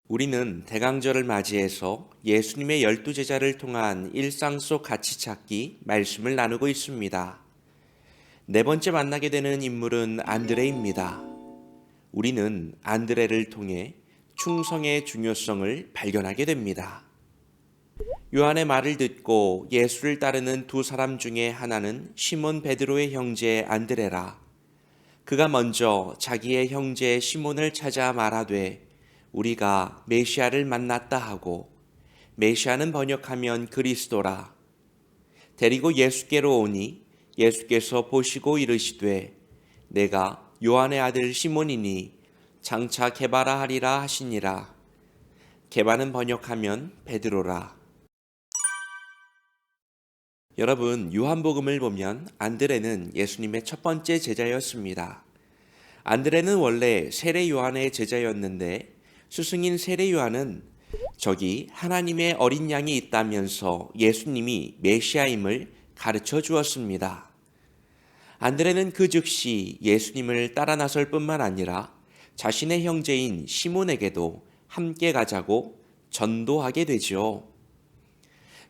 우리는 대강절을 맞이해서 예수님의 12제자를 통한 일상 속 가치 찾기 말씀을 나누고 있습니다. 네 번째 만나게 되는 인물은 안드레입니다. 우리는 안드레를 통해 충성의 중요성을 발견하게 됩니다. 요한의 말을 듣고 예수를 따르는 두 사람 중에 하나는 시몬 베드로의 형제 안드레라. 그가 먼저 자기의 형제 시몬을 찾아 말하되 우리가 메시아를 만났다 하고, 메시아는 번역하면 그리스도라. 데리고 예수께로 오니 예수께서 보시고 이르시되 내가 요한의 아들 시몬이니 장차 게바라 하리라 하시니라. 게바는 번역하면 베드로라. 여러분, 요한복음을 보면 안드레는 예수님의 첫 번째 제자였습니다. 안드레는 원래 세례 요한의 제자였는데 스승인 세례 요한은 저기 하나님의 어린 양이 있다면서 예수님이 메시아임을 가르쳐 주었습니다. 안드레는 그 즉시 예수님을 따라 나설 뿐만 아니라 자신의 형제인 시몬에게도 함께 가자고 전도하게 되죠.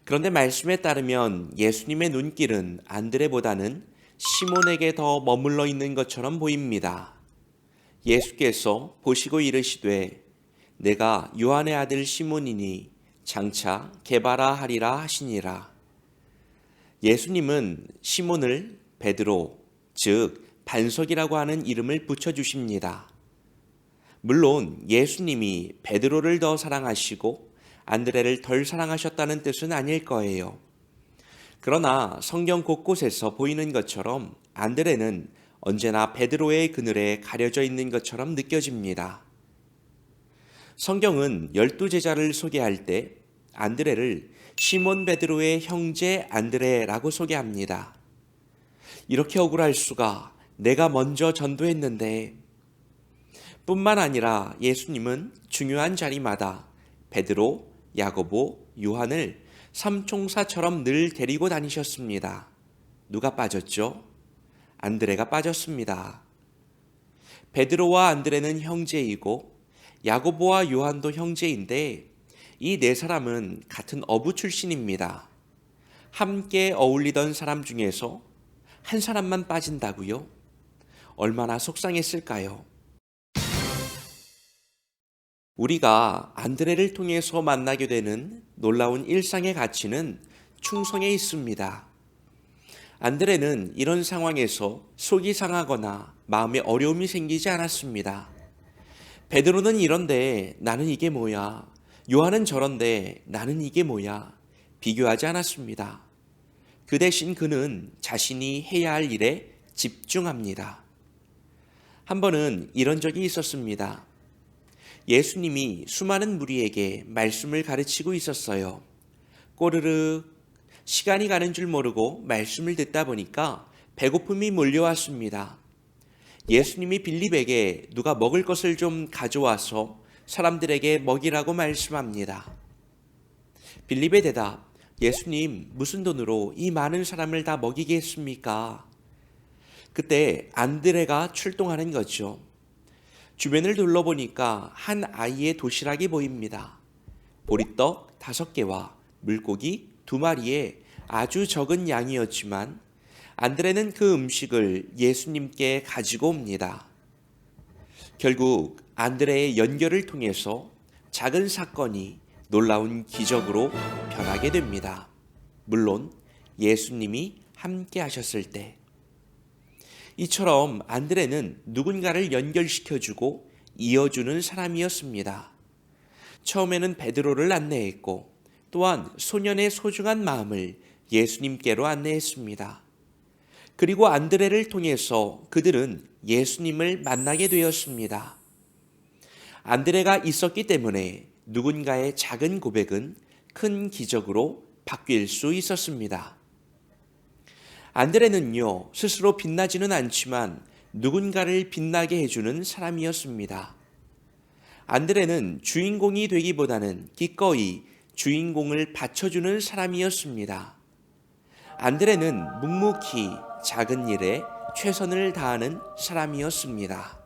그런데 말씀에 따르면 예수님의 눈길은 안드레보다는 시몬에게 더 머물러 있는 것처럼 보입니다. 예수께서 보시고 이르시되 내가 요한의 아들 시몬이니 장차 게바라 하리라 하시니라. 예수님은 시몬을 베드로, 즉 반석이라고 하는 이름을 붙여주십니다. 물론 예수님이 베드로를 더 사랑하시고 안드레를 덜 사랑하셨다는 뜻은 아닐 거예요. 그러나 성경 곳곳에서 보이는 것처럼 안드레는 언제나 베드로의 그늘에 가려져 있는 것처럼 느껴집니다. 성경은 12제자를 소개할 때 안드레를 시몬 베드로의 형제 안드레라고 소개합니다. 이렇게 억울할 수가, 내가 먼저 전도했는데. 뿐만 아니라 예수님은 중요한 자리마다 베드로, 야고보, 요한을 삼총사처럼 늘 데리고 다니셨습니다. 누가 빠졌죠? 안드레가 빠졌습니다. 베드로와 안드레는 형제이고 야고보와 요한도 형제인데 이 네 사람은 같은 어부 출신입니다. 함께 어울리던 사람 중에서 한 사람만 빠진다고요? 얼마나 속상했을까요? 우리가 안드레를 통해서 만나게 되는 놀라운 일상의 가치는 충성에 있습니다. 안드레는 이런 상황에서 속이 상하거나 마음에 어려움이 생기지 않았습니다. 베드로는 이런데 나는 이게 뭐야? 요한은 저런데 나는 이게 뭐야? 비교하지 않았습니다. 그 대신 그는 자신이 해야 할 일에 집중합니다. 한 번은 이런 적이 있었습니다. 예수님이 수많은 무리에게 말씀을 가르치고 있었어요. 꼬르륵 시간이 가는 줄 모르고 말씀을 듣다 보니까 배고픔이 몰려왔습니다. 예수님이 빌립에게 누가 먹을 것을 좀 가져와서 사람들에게 먹이라고 말씀합니다. 빌립의 대답, 예수님 무슨 돈으로 이 많은 사람을 다 먹이겠습니까? 그때 안드레가 출동하는 거죠. 주변을 둘러보니까 한 아이의 도시락이 보입니다. 보리떡 5개와 물고기 2마리의 아주 적은 양이었지만 안드레는 그 음식을 예수님께 가지고 옵니다. 결국 안드레의 연결을 통해서 작은 사건이 놀라운 기적으로 변하게 됩니다. 물론 예수님이 함께 하셨을 때. 이처럼 안드레는 누군가를 연결시켜주고 이어주는 사람이었습니다. 처음에는 베드로를 안내했고 또한 소년의 소중한 마음을 예수님께로 안내했습니다. 그리고 안드레를 통해서 그들은 예수님을 만나게 되었습니다. 안드레가 있었기 때문에 누군가의 작은 고백은 큰 기적으로 바뀔 수 있었습니다. 안드레는요, 스스로 빛나지는 않지만 누군가를 빛나게 해주는 사람이었습니다. 안드레는 주인공이 되기보다는 기꺼이 주인공을 받쳐주는 사람이었습니다. 안드레는 묵묵히 작은 일에 최선을 다하는 사람이었습니다.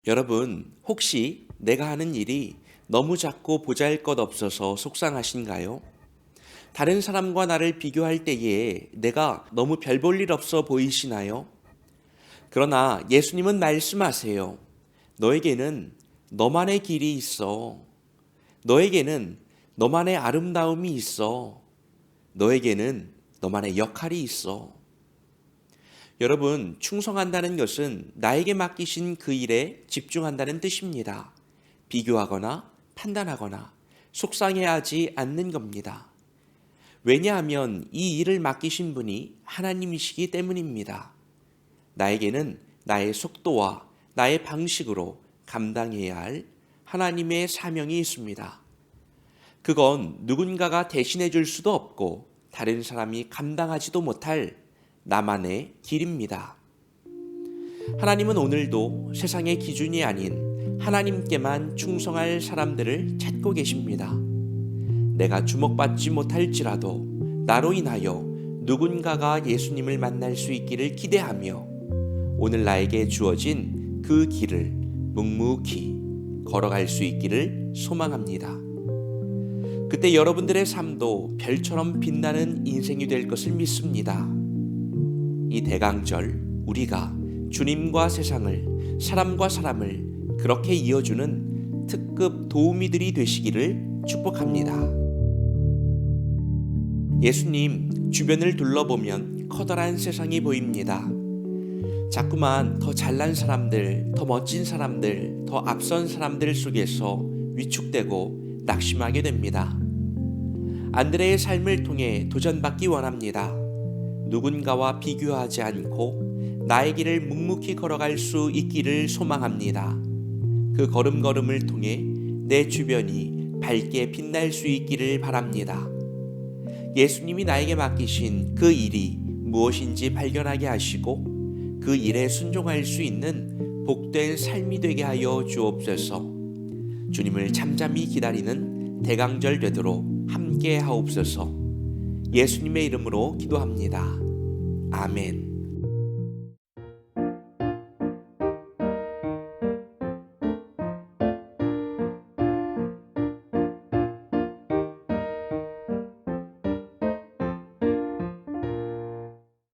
여러분, 혹시 내가 하는 일이 너무 작고 보잘것없어서 속상하신가요? 다른 사람과 나를 비교할 때에 내가 너무 별 볼 일 없어 보이시나요? 그러나 예수님은 말씀하세요. 너에게는 너만의 길이 있어. 너에게는 너만의 아름다움이 있어. 너에게는 너만의 역할이 있어. 여러분, 충성한다는 것은 나에게 맡기신 그 일에 집중한다는 뜻입니다. 비교하거나 판단하거나 속상해하지 않는 겁니다. 왜냐하면 이 일을 맡기신 분이 하나님이시기 때문입니다. 나에게는 나의 속도와 나의 방식으로 감당해야 할 하나님의 사명이 있습니다. 그건 누군가가 대신해 줄 수도 없고 다른 사람이 감당하지도 못할 나만의 길입니다. 하나님은 오늘도 세상의 기준이 아닌 하나님께만 충성할 사람들을 찾고 계십니다. 내가 주목받지 못할지라도 나로 인하여 누군가가 예수님을 만날 수 있기를 기대하며 오늘 나에게 주어진 그 길을 묵묵히 걸어갈 수 있기를 소망합니다. 그때 여러분들의 삶도 별처럼 빛나는 인생이 될 것을 믿습니다. 이 대강절 우리가 주님과 세상을, 사람과 사람을 그렇게 이어주는 특급 도우미들이 되시기를 축복합니다. 예수님, 주변을 둘러보면 커다란 세상이 보입니다. 자꾸만 더 잘난 사람들, 더 멋진 사람들, 더 앞선 사람들 속에서 위축되고 낙심하게 됩니다. 안드레의 삶을 통해 도전받기 원합니다. 누군가와 비교하지 않고 나의 길을 묵묵히 걸어갈 수 있기를 소망합니다. 그 걸음걸음을 통해 내 주변이 밝게 빛날 수 있기를 바랍니다. 예수님이 나에게 맡기신 그 일이 무엇인지 발견하게 하시고 그 일에 순종할 수 있는 복된 삶이 되게 하여 주옵소서. 주님을 잠잠히 기다리는 대강절 되도록 함께 하옵소서. 예수님의 이름으로 기도합니다. 아멘.